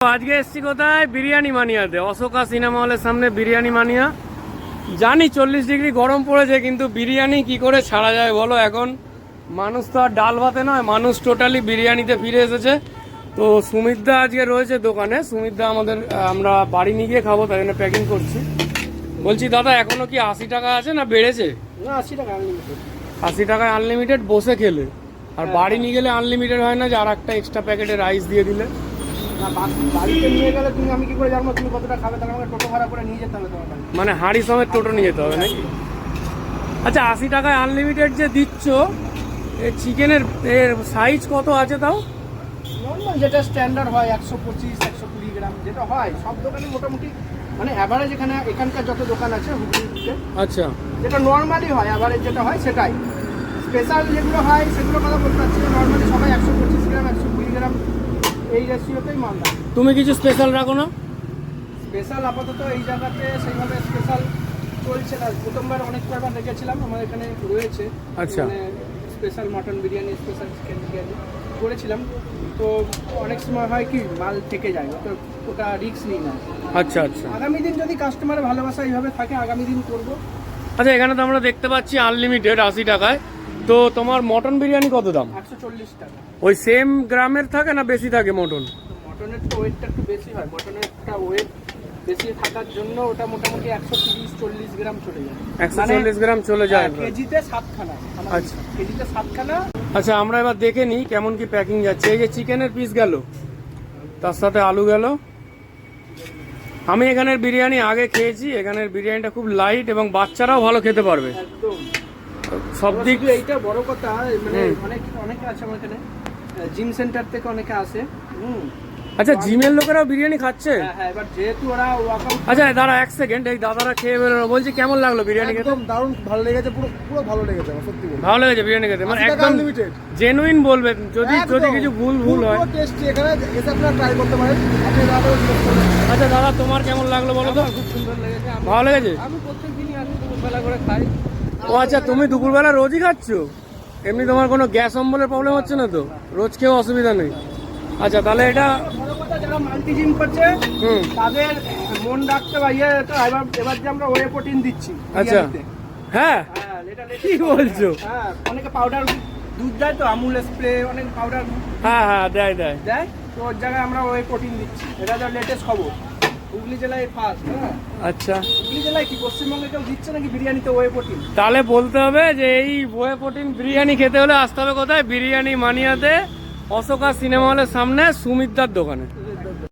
আজকে এসছি কোথায়? বিরিয়ানি মানিয়াতে, অশোকা সিনেমা হলের সামনে বিরিয়ানি মানিয়া। জানি 40 ডিগ্রি গরম পড়েছে, কিন্তু বিরিয়ানি কি করে ছাড়া যায় বলো? এখন মানুষ তো আর ডাল ভাতে নয়, মানুষ টোটালি বিরিয়ানিতে ফিরে এসেছে। তো সুমিতদা আজকে রয়েছে দোকানে। সুমিতদা আমাদের, আমরা বাড়ি নিয়ে গিয়ে খাবো, তাই জন্য প্যাকিং করছি। বলছি দাদা, এখনো কি 80 টাকা আছে না বেড়েছে? না, 80 টাকা আনলিমিটেড। 80 টাকায় আনলিমিটেড বসে খেলে, আর বাড়ি নিয়ে গেলে আনলিমিটেড হয় না যে আর একটা এক্সট্রা প্যাকেটে রাইস দিয়ে দিলে? না, বাড়িতে নিয়ে গেলে তুমি, আমি কি করে জানবো তুমি কতটা খাবে? তাহলে আমাকে টোটো ভাড়া করে নিয়ে যেতে হবে তোমার বাড়ি। মানে হাঁড়ি সমেত টোটো নিয়ে যেতে হবে নাকি? আচ্ছা, 80 টাকায় আনলিমিটেড যে দিচ্ছ, এই চিকেনের এর সাইজ কত আছে তাও? নর্মাল যেটা স্ট্যান্ডার্ড হয় 125 120 গ্রাম যেটা হয় সব দোকানে মোটামুটি, মানে অ্যাভারেজ এখানকার যত দোকান আছে হুগলিতে, আচ্ছা, যেটা নর্মালি হয় অ্যাভারেজ যেটা হয় সেটাই। স্পেশাল যেগুলো হয় সেগুলো কথা বলতে পারছি না। নর্মালি সবাই 125 গ্রাম 120 গ্রাম এই রেশিওতেই মাল দেয়। তুমি কিছু স্পেশাল রাখো না? স্পেশাল আপাতত এই জায়গাতে সেইভাবে স্পেশাল চলছে না। প্রথমবার অনেক কয়বার রেখেছিলাম, আমার এখানে রয়েছে। আচ্ছা, মানে special mutton biryani, special chicken biryani করেছিলাম। তো অনেক সময় হয় কি মাল থেকে যায়, তো ওটা রিস্ক নিই না। আচ্ছা আচ্ছা আগামী দিন যদি কাস্টমারের ভালোবাসা এইভাবে থাকে, আগামী দিন করবো। আচ্ছা, এখানে তো আমরা দেখতে পাচ্ছি আনলিমিটেড 80 টাকায়। তো তোমার মটন বিরিয়ানি কত দাম? 140 টাকা। ওই সেম গ্রামের থাকে না বেশি থাকে মটন? মটনের তো ওয়েটটা একটু বেশি হয়, মটনের একটা ওয়েট বেশি থাকার জন্য ওটা মোটামুটি 130-40 গ্রাম চলে যায়। 140 গ্রাম চলে যায় কেজিতে 7খানা। আচ্ছা কেজিতে 7খানা। আচ্ছা, আমরা এবার দেখে নিই কেমন কি প্যাকিং যাচ্ছে। এই যে চিকেনের পিস গেল, তার সাথে আলু গেল। আমি এখানের বিরিয়ানি আগে খেয়েছি, এখানের বিরিয়ানিটা খুব লাইট এবং বাচ্চারাও ভালো খেতে পারবে একদম সব দিক। শুধু এইটা বড় কথা, মানে অনেকে আছে আমার এখানে, জিম সেন্টার থেকে অনেকে আসে। আচ্ছা, জিমের লোকেরাও বিরিয়ানি খাচ্ছে? হ্যাঁ, এবার যেহেতু ওরা ওয়ার্কআউট। আচ্ছা দাঁড়া এক সেকেন্ড, এই দাদারা খেয়ে বেরোলো। বলছি কেমন লাগলো বিরিয়ানি খেতে? একদম দারুণ ভালো লেগেছে, পুরো পুরো ভালো লেগেছে আমার, সত্যি বলছি। ভালো লেগেছে বিরিয়ানি খেতে, মানে 80 টাকা একদম unlimited। জেনুইন বলবেন। যদি যদি কিছু ভুল হয়। টেস্টি, এখানে এসে আপনারা ট্রাই করতে পারেন। আপনি দাদা, আচ্ছা দাদা, তোমার কেমন লাগলো বলো তো? খুব সুন্দর লেগেছে। ভালো লেগেছে? আমি প্রত্যেকদিনই আসি, দুপুরবেলা করে খাই। ও আচ্ছা, তুমি দুপুরবেলা রোজই খাচ্ছ? এমনি তোমার কোনো গ্যাস অম্বলের প্রবলেম হচ্ছে না তো? রোজ খেয়েও অসুবিধা নেই? আচ্ছা, তাহলে এটা বড় কথা, যারা মাল্টি জিম করছে তাদের মন রাখতে হবে। এবার যে আমরা ওয়ে প্রোটিন দিচ্ছি। আচ্ছা, হ্যাঁ, এটা কি বলছো? হ্যাঁ, অনেকে পাউডার দুধ দেয় তো, আমুল স্প্রে, অনেক পাউডার হ্যাঁ হ্যাঁ, দেয় দেয়। তো ওর জায়গায় আমরা ওয়ে প্রোটিন দিচ্ছি। এটা যা লেটেস্ট খবর, হুগলি জেলায় ফার্স্ট। হ্যাঁ, আচ্ছা, হুগলি জেলায় কি পশ্চিমবঙ্গে কেউ দিচ্ছে নাকি বিরিয়ানিতে ওয়ে প্রোটিন? তাহলে বলতে হবে যে এই ওয়ে প্রোটিন বিরিয়ানি খেতে হলে আসতে হবে কোথায়? বিরিয়ানি মানিয়াতে, অশোকা সিনেমা হলের সামনে সুমিতদার দোকানে।